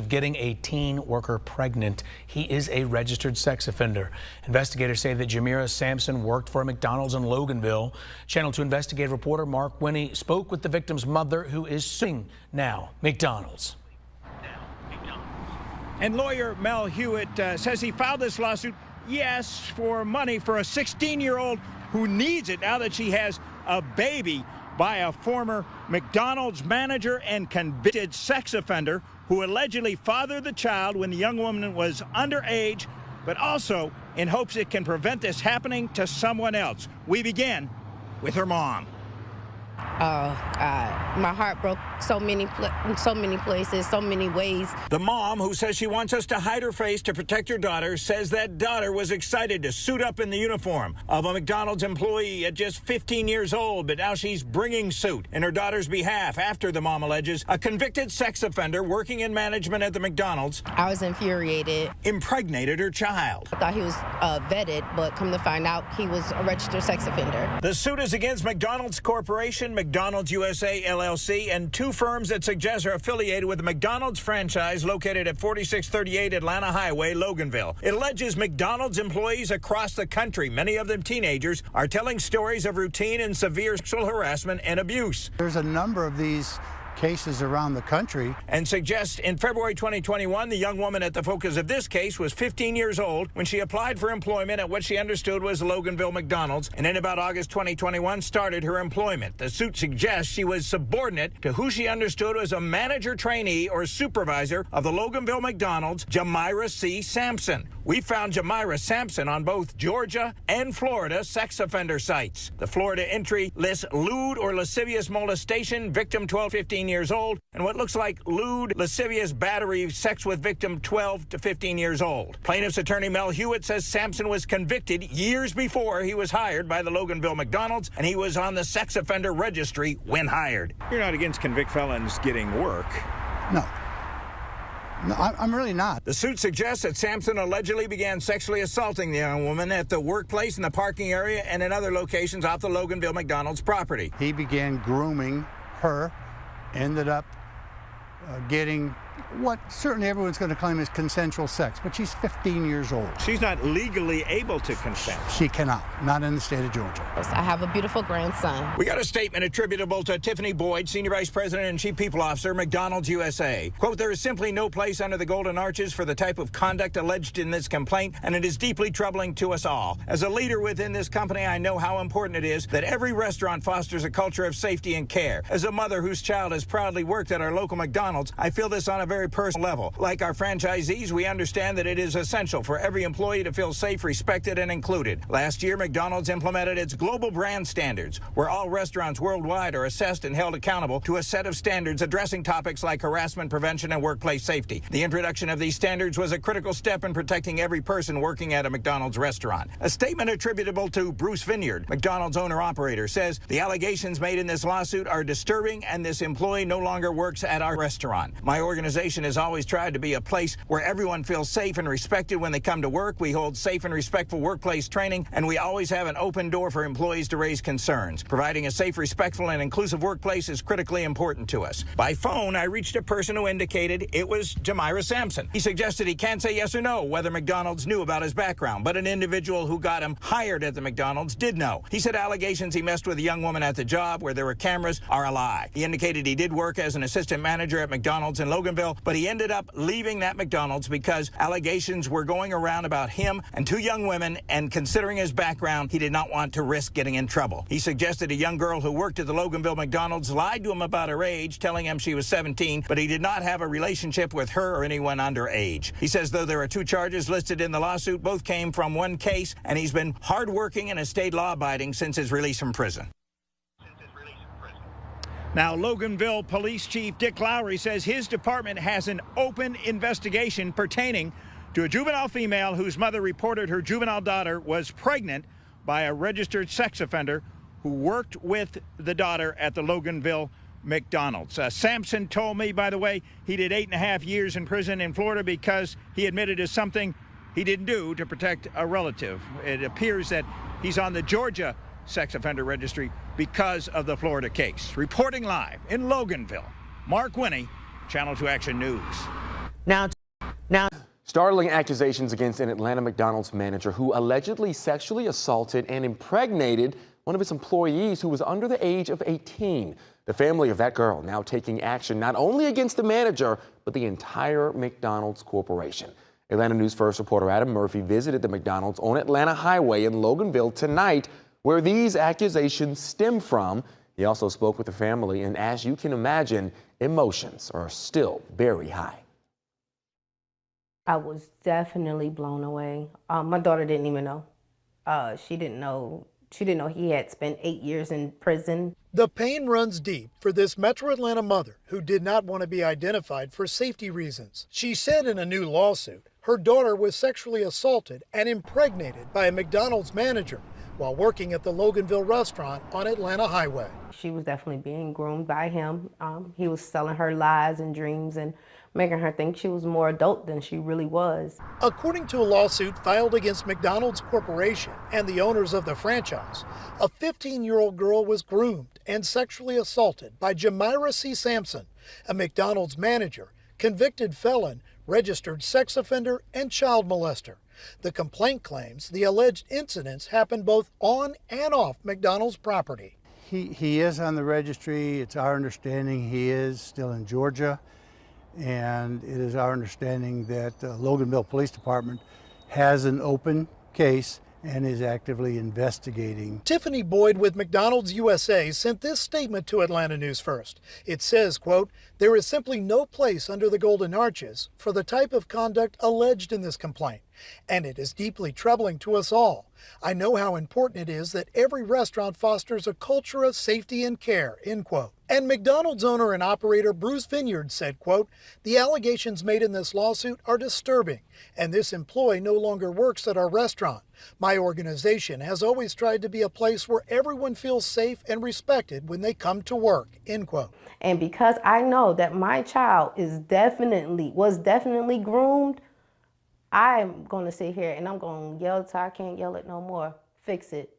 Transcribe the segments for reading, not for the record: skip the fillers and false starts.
of getting a teen worker pregnant. He is a registered sex offender. Investigators say that Jamira Sampson worked for a McDonald's in Loganville. Channel 2 investigative reporter Mark Winnie spoke with the victim's mother, who is suing now McDonald's. And lawyer Mel Hewitt says he filed this lawsuit, yes, for money for a 16-year-old who needs it now that she has a baby by a former McDonald's manager and convicted sex offender who allegedly fathered the child when the young woman was underage, but also in hopes it can prevent this happening to someone else. We begin with her mom. Oh, God. My heart broke so many places, so many ways. The mom, who says she wants us to hide her face to protect her daughter, says that daughter was excited to suit up in the uniform of a McDonald's employee at just 15 years old, but now she's bringing suit in her daughter's behalf after, the mom alleges, a convicted sex offender working in management at the McDonald's. I was infuriated. Impregnated her child. I thought he was vetted, but come to find out he was a registered sex offender. The suit is against McDonald's Corporation, McDonald's USA LLC, and two firms that suggest are affiliated with the McDonald's franchise located at 4638 Atlanta Highway, Loganville. It alleges McDonald's employees across the country, many of them teenagers, are telling stories of routine and severe sexual harassment and abuse. There's a number of these cases around the country. And suggests in February 2021, the young woman at the focus of this case was 15 years old when she applied for employment at what she understood was Loganville McDonald's, and in about August 2021 started her employment. The suit suggests she was subordinate to who she understood was a manager, trainee, or supervisor of the Loganville McDonald's, Jamira C. Sampson. We found Jamira Sampson on both Georgia and Florida sex offender sites. The Florida entry lists lewd or lascivious molestation, victim 12-15 years old, and what looks like lewd, lascivious battery, sex with victim 12 to 15 years old. Plaintiff's attorney Mel Hewitt says Sampson was convicted years before he was hired by the Loganville McDonald's, and he was on the sex offender registry when hired. You're not against convict felons getting work? No. No, I'm really not. The suit suggests that Sampson allegedly began sexually assaulting the young woman at the workplace, in the parking area, and in other locations off the Loganville McDonald's property. He began grooming her, ended up getting what certainly everyone's going to claim is consensual sex, but she's 15 years old. She's not legally able to consent. She cannot, not in the state of Georgia. I have a beautiful grandson. We got a statement attributable to Tiffany Boyd, Senior Vice President and Chief People Officer, McDonald's USA. Quote, "There is simply no place under the Golden Arches for the type of conduct alleged in this complaint, and it is deeply troubling to us all. As a leader within this company, I know how important it is that every restaurant fosters a culture of safety and care. As a mother whose child has proudly worked at our local McDonald's, I feel this on a very personal level. Like our franchisees, we understand that it is essential for every employee to feel safe, respected, and included. Last year, McDonald's implemented its global brand standards, where all restaurants worldwide are assessed and held accountable to a set of standards addressing topics like harassment prevention and workplace safety. The introduction of these standards was a critical step in protecting every person working at a McDonald's restaurant." A statement attributable to Bruce Vineyard, McDonald's owner-operator, says the allegations made in this lawsuit are disturbing, and this employee no longer works at our restaurant. My organization has always tried to be a place where everyone feels safe and respected when they come to work. We hold safe and respectful workplace training, and we always have an open door for employees to raise concerns. Providing a safe, respectful, and inclusive workplace is critically important to us. By phone, I reached a person who indicated it was Jamira Sampson. He suggested he can't say yes or no whether McDonald's knew about his background, but an individual who got him hired at the McDonald's did know. He said allegations he messed with a young woman at the job where there were cameras are a lie. He indicated he did work as an assistant manager at McDonald's in Loganville, but he ended up leaving that McDonald's because allegations were going around about him and two young women, and considering his background, he did not want to risk getting in trouble. He suggested a young girl who worked at the Loganville McDonald's lied to him about her age, telling him she was 17, but he did not have a relationship with her or anyone underage. He says though there are two charges listed in the lawsuit, both came from one case, and he's been hardworking and has stayed law-abiding since his release from prison. Now, Loganville Police Chief Dick Lowry says his department has an open investigation pertaining to a juvenile female whose mother reported her juvenile daughter was pregnant by a registered sex offender who worked with the daughter at the Loganville McDonald's. Sampson told me, by the way, he did 8.5 years in prison in Florida because he admitted to something he didn't do to protect a relative. It appears that he's on the Georgia sex offender registry because of the Florida case. Reporting live in Loganville, Mark Winnie, Channel 2 Action News. Now, startling accusations against an Atlanta McDonald's manager who allegedly sexually assaulted and impregnated one of his employees who was under the age of 18. The family of that girl now taking action not only against the manager, but the entire McDonald's corporation. Atlanta News First reporter Adam Murphy visited the McDonald's on Atlanta Highway in Loganville tonight, where these accusations stem from. He also spoke with the family, and as you can imagine, emotions are still very high. I was definitely blown away. My daughter didn't even know. She didn't know he had spent 8 years in prison. The pain runs deep for this Metro Atlanta mother who did not want to be identified for safety reasons. She said in a new lawsuit, her daughter was sexually assaulted and impregnated by a McDonald's manager while working at the Loganville restaurant on Atlanta Highway. She was definitely being groomed by him. He was selling her lies and dreams and making her think she was more adult than she really was. According to a lawsuit filed against McDonald's Corporation and the owners of the franchise, a 15-year-old girl was groomed and sexually assaulted by Jamira C. Sampson, a McDonald's manager, convicted felon, registered sex offender, and child molester. The complaint claims the alleged incidents happened both on and off McDonald's property. He is on the registry. It's our understanding he is still in Georgia. And it is our understanding that Loganville Police Department has an open case and is actively investigating. Tiffany Boyd with McDonald's USA sent this statement to Atlanta News First. It says, quote, "There is simply no place under the Golden Arches for the type of conduct alleged in this complaint, and it is deeply troubling to us all. I know how important it is that every restaurant fosters a culture of safety and care," end quote. And McDonald's owner and operator Bruce Vineyard said, quote, "The allegations made in this lawsuit are disturbing, and this employee no longer works at our restaurant. My organization has always tried to be a place where everyone feels safe and respected when they come to work," end quote. And because I know that my child was definitely groomed, I'm going to sit here and I'm going to yell till I can't yell it no more. Fix it.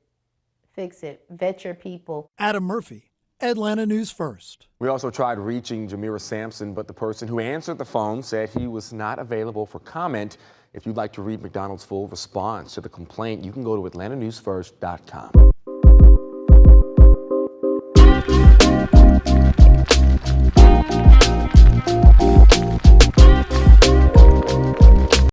Fix it. Vet your people. Adam Murphy, Atlanta News First. We also tried reaching Jamira Sampson, but the person who answered the phone said he was not available for comment. If you'd like to read McDonald's full response to the complaint, you can go to atlantanewsfirst.com.